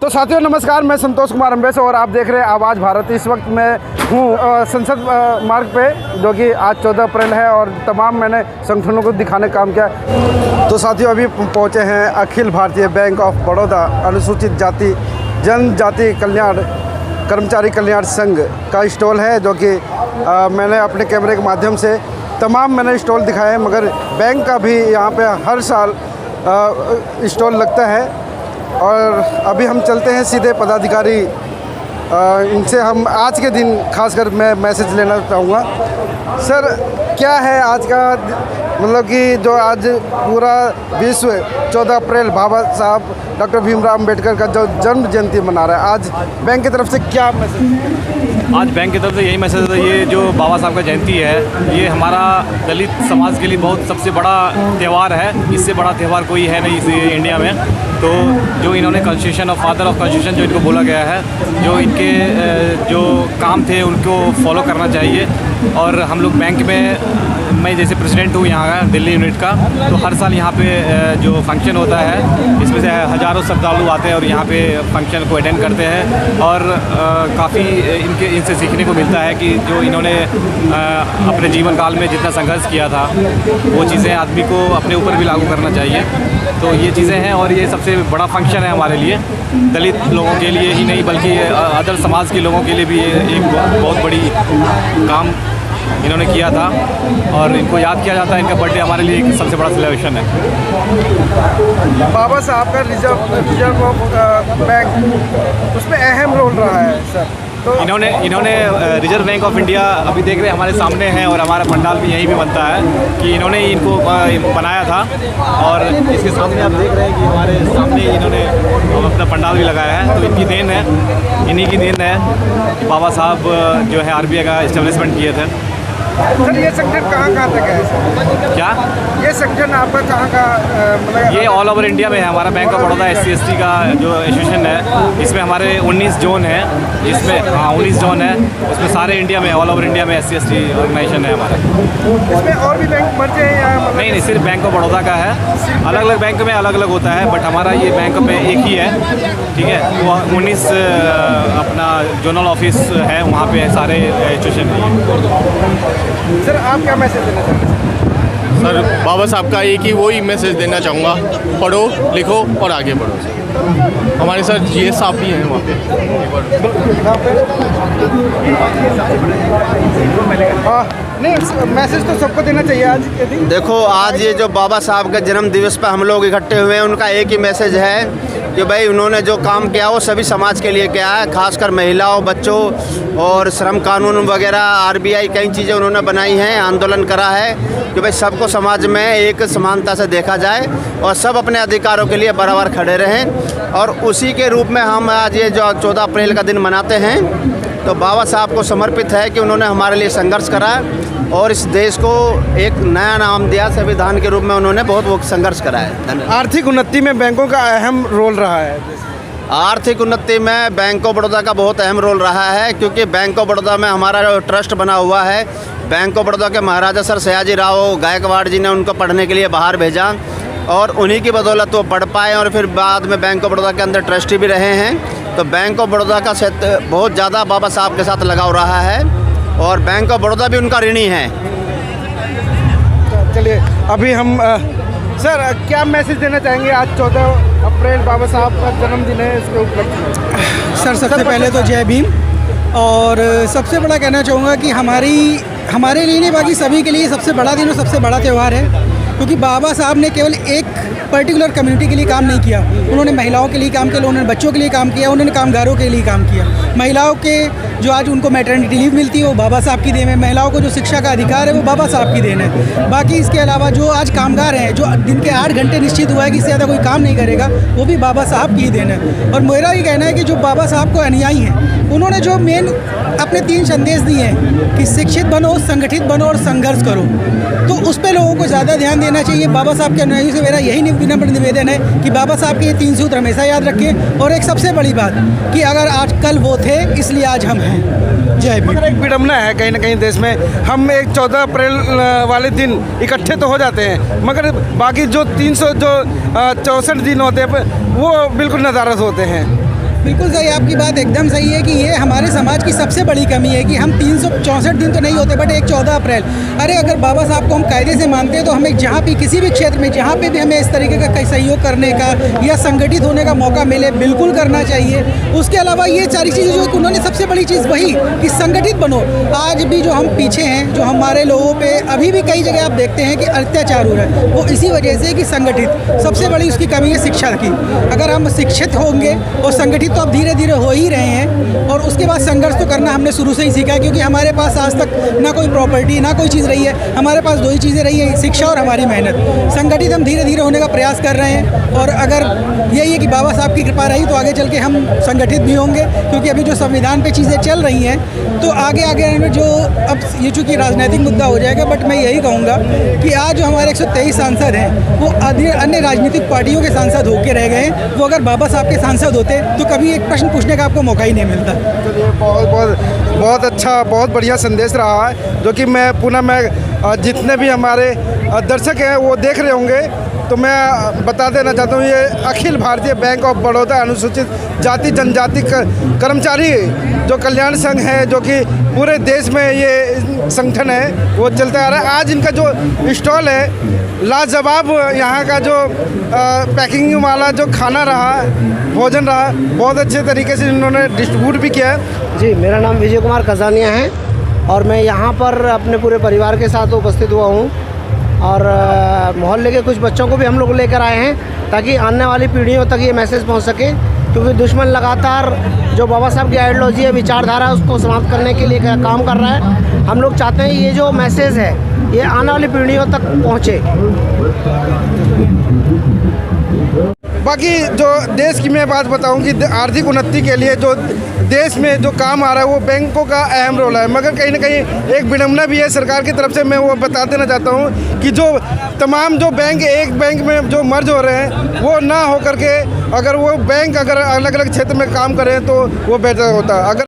तो साथियों नमस्कार, मैं संतोष कुमार अम्बेस और आप देख रहे हैं आवाज़ भारत। इस वक्त मैं हूँ संसद मार्ग पे, जो कि आज 14 अप्रैल है और तमाम मैंने संगठनों को दिखाने का काम किया। तो साथियों अभी पहुँचे हैं अखिल भारतीय बैंक ऑफ बड़ौदा अनुसूचित जाति जनजाति कल्याण कर्मचारी कल्याण संघ का स्टॉल है, जो कि मैंने अपने कैमरे के माध्यम से तमाम मैंने स्टॉल दिखाए हैं। मगर बैंक का भी यहाँ पे हर साल स्टॉल लगता है और अभी हम चलते हैं सीधे पदाधिकारी इनसे हम आज के दिन खासकर मैं मैसेज लेना चाहूँगा। सर, क्या है आज का मतलब कि जो आज पूरा विश्व 14 अप्रैल बाबा साहब डॉक्टर भीमराव अम्बेडकर का जो जन्म जयंती मना रहा है, आज बैंक की तरफ से क्या मैसेज? आज बैंक की तरफ से यही मैसेज है, ये जो बाबा साहब का जयंती है ये हमारा दलित समाज के लिए बहुत सबसे बड़ा त्यौहार है। इससे बड़ा त्यौहार कोई है नहीं इस इंडिया में। तो जो इन्होंने कॉन्स्टिट्यूशन और फादर ऑफ कॉन्स्टिट्यूशन जो इनको बोला गया है, जो इनके जो काम थे उनको फॉलो करना चाहिए। और हम लोग बैंक में, मैं जैसे प्रेसिडेंट हूँ यहाँ दिल्ली यूनिट का, तो हर साल यहाँ पे जो फंक्शन होता है इसमें से हज़ारों श्रद्धालु आते हैं और यहाँ पे फंक्शन को अटेंड करते हैं। और काफ़ी इनसे सीखने को मिलता है कि जो इन्होंने अपने जीवन काल में जितना संघर्ष किया था वो चीज़ें आदमी को अपने ऊपर भी लागू करना चाहिए। तो ये चीज़ें हैं और ये सबसे बड़ा फंक्शन है हमारे लिए, दलित लोगों के लिए ही नहीं बल्कि अदर समाज के लोगों के लिए भी ये एक बहुत बड़ी काम इन्होंने किया था और इनको याद किया जाता है। इनका बर्थडे हमारे लिए एक सबसे बड़ा सेलिब्रेशन है। बाबा साहब का रिजर्व ऑफ बैंक उसमें अहम रोल रहा है सर। तो इन्होंने रिजर्व बैंक ऑफ इंडिया अभी देख रहे हैं हमारे सामने है और हमारा पंडाल भी यहीं भी बनता है कि इन्होंने इनको बनाया था। और इसके सामने आप देख रहे हैं कि हमारे सामने इन्होंने अपना पंडाल भी लगाया है। तो इनकी देन है, इन्हीं की देन है कि बाबा साहब जो है आरबीआई का इस्टेब्लिशमेंट किए थे। सर, ये संगठन कहाँ तक है? क्या ये संगठन आपका कहाँ का मतलब? ये ऑल ओवर इंडिया में है। हमारा बैंक ऑफ बड़ौदा SC/ST का जो एसोसिएशन है, इसमें हमारे 19 जोन है, जिसमें 19 जोन है, उसमें सारे इंडिया में ऑल ओवर इंडिया में SC/ST ऑर्गेनाइजेशन है हमारा। इसमें और भी बैंक मर्ज हैं या मतलब? नहीं, सिर्फ बैंक ऑफ बड़ौदा का है। अलग अलग बैंक में अलग अलग होता है, बट हमारा ये बैंक में एक ही है, ठीक है। वो 19 अपना जोनल ऑफिस है, वहाँ पे सारे एसोसिएशन है। सर, आप क्या मैसेज देना चाहते हैं? सर, बाबा साहब का एक ही वही मैसेज देना चाहूँगा, पढ़ो लिखो और आगे बढ़ो। हमारे सर GS साहब भी हैं वहाँ पे। नहीं, मैसेज तो सबको देना चाहिए आज के दिन। देखो, आज ये जो बाबा साहब के जन्म दिवस पर हम लोग इकट्ठे हुए हैं, उनका एक ही मैसेज है कि भाई उन्होंने जो काम किया वो सभी समाज के लिए किया है, खासकर महिलाओं, बच्चों और श्रम कानून वगैरह RBI कई चीज़ें उन्होंने बनाई हैं, आंदोलन करा है कि भाई सबको समाज में एक समानता से देखा जाए और सब अपने अधिकारों के लिए बराबर खड़े रहें। और उसी के रूप में हम आज ये जो 14 अप्रैल का दिन मनाते हैं, तो बाबा साहब को समर्पित है कि उन्होंने हमारे लिए संघर्ष करा और इस देश को एक नया नाम दिया। संविधान के रूप में उन्होंने बहुत संघर्ष करा है। धन्यवाद। आर्थिक उन्नति में बैंकों का अहम रोल रहा है। आर्थिक उन्नति में बैंक ऑफ बड़ौदा का बहुत अहम रोल रहा है, क्योंकि बैंक ऑफ बड़ौदा में हमारा जो ट्रस्ट बना हुआ है, बैंक ऑफ बड़ौदा के महाराजा सर सयाजी राव गायकवाड़ जी ने उनको पढ़ने के लिए बाहर भेजा और उन्हीं की बदौलत वो पढ़ पाए और फिर बाद में बैंक ऑफ बड़ौदा के अंदर ट्रस्टी भी रहे हैं। तो बैंक ऑफ बड़ौदा का बहुत ज़्यादा बाबा साहब के साथ लगाव रहा है और बैंक ऑफ बड़ौदा भी उनका ऋणी है। चलिए अभी हम सर क्या मैसेज देना चाहेंगे? आज 14 अप्रैल बाबा साहब का जन्मदिन है, इसके उपलक्ष्य में। सर, सबसे पहले तो जय भीम। और सबसे बड़ा कहना चाहूँगा कि हमारे लिए नहीं, बाकी सभी के लिए सबसे बड़ा दिन और सबसे बड़ा त्यौहार है, क्योंकि बाबा साहब ने केवल एक पर्टिकुलर कम्युनिटी के लिए काम नहीं किया। उन्होंने महिलाओं के लिए काम किया, उन्होंने बच्चों के लिए काम किया, उन्होंने कामगारों के लिए काम किया। महिलाओं के जो आज उनको मैटरनिटी लीव मिलती है वो बाबा साहब की देन है। महिलाओं को जो शिक्षा का अधिकार है वो बाबा साहब की देन है। बाकी इसके अलावा जो आज कामगार हैं, जो दिन के 8 घंटे निश्चित हुआ है कि इससे ज़्यादा कोई काम नहीं करेगा, वो भी बाबा साहब की देन है। और मेरा ये कहना है कि जो बाबा साहब को अनुयायी हैं, उन्होंने जो मेन अपने 3 संदेश दिए हैं कि शिक्षित बनो, संगठित बनो और संघर्ष करो, तो उस पर लोगों को ज़्यादा ध्यान देना चाहिए। बाबा साहब के अनुयायी से मेरा यही विनम्र निवेदन है कि बाबा साहब के ये 3 सूत्र हमेशा याद रखें। और एक सबसे बड़ी बात कि अगर आज कल वो थे इसलिए आज हम हैं। जय भीम। एक विडम्बना है कहीं ना कहीं देश में, हम एक 14 अप्रैल वाले दिन इकट्ठे तो हो जाते हैं, मगर बाकी जो 364 दिन होते हैं वो बिल्कुल नदारद होते हैं। बिल्कुल सही, आपकी बात एकदम सही है कि ये हमारे समाज की सबसे बड़ी कमी है कि हम 364 दिन तो नहीं होते, बट एक 14 अप्रैल, अरे अगर बाबा साहब को हम कायदे से मानते हैं तो हमें जहाँ भी किसी भी क्षेत्र में जहाँ पे भी हमें इस तरीके का सहयोग करने का या संगठित होने का मौका मिले बिल्कुल करना चाहिए। उसके अलावा ये सारी चीज़ें जो उन्होंने सबसे बड़ी चीज़ वही कि संगठित बनो। आज भी जो हम पीछे हैं, जो हमारे लोगों पे अभी भी कई जगह आप देखते हैं कि अत्याचार हो रहा है, वो इसी वजह से कि संगठित सबसे बड़ी उसकी कमी है शिक्षा की। अगर हम शिक्षित होंगे और संगठित तो अब धीरे धीरे हो ही रहे हैं, और उसके बाद संघर्ष तो करना हमने शुरू से ही सीखा है, क्योंकि हमारे पास आज तक ना कोई प्रॉपर्टी ना कोई चीज़ रही है, हमारे पास दो ही चीज़ें रही है, शिक्षा और हमारी मेहनत। संगठित हम धीरे धीरे होने का प्रयास कर रहे हैं, और अगर यही है कि बाबा साहब की कृपा रही तो आगे चल के हम संगठित भी होंगे, क्योंकि अभी जो संविधान पे चीज़ें चल रही हैं तो आगे आगे जो अब ये चूँकि राजनीतिक मुद्दा हो जाएगा, बट मैं यही कहूँगा कि आज जो हमारे 123 सांसद हैं वो अन्य राजनीतिक पार्टियों के सांसद होकर रह गए हैं। वो अगर बाबा साहब के सांसद होते तो कभी एक प्रश्न पूछने का आपको मौका ही नहीं मिलता। चलिए, बहुत बहुत बहुत अच्छा, बहुत बढ़िया संदेश रहा है, जो कि मैं जितने भी हमारे दर्शक हैं वो देख रहे होंगे, तो मैं बता देना चाहता हूँ, ये अखिल भारतीय बैंक ऑफ बड़ौदा अनुसूचित जाति जनजाति कर्मचारी जो कल्याण संघ है, जो कि पूरे देश में ये संगठन है वो चलता आ रहा है। आज इनका जो स्टॉल है लाजवाब, यहाँ का जो पैकिंग वाला जो खाना रहा, भोजन रहा, बहुत अच्छे तरीके से इन्होंने डिस्ट्रीब्यूट भी किया है। जी, मेरा नाम विजय कुमार खजानिया है और मैं यहाँ पर अपने पूरे परिवार के साथ उपस्थित हुआ हूँ, और मोहल्ले के कुछ बच्चों को भी हम लोग लेकर आए हैं ताकि आने वाली पीढ़ियों तक ये मैसेज पहुँच सके, क्योंकि दुश्मन लगातार जो बाबा साहब की आइडियोलॉजी है, विचारधारा, उसको समाप्त करने के लिए काम कर रहा है। हम लोग चाहते हैं ये जो मैसेज है ये आने वाली पीढ़ियों तक पहुँचे। बाकी जो देश की मैं बात बताऊं कि आर्थिक उन्नति के लिए जो देश में जो काम आ रहा है वो बैंकों का अहम रोल है, मगर कहीं ना कहीं एक विडम्बना भी है सरकार की तरफ से। मैं वो बता देना चाहता हूं कि जो तमाम जो बैंक एक बैंक में जो मर्ज हो रहे हैं वो ना हो करके अगर वो बैंक अगर अलग अलग क्षेत्र में काम करें तो वो बेहतर होता है। अगर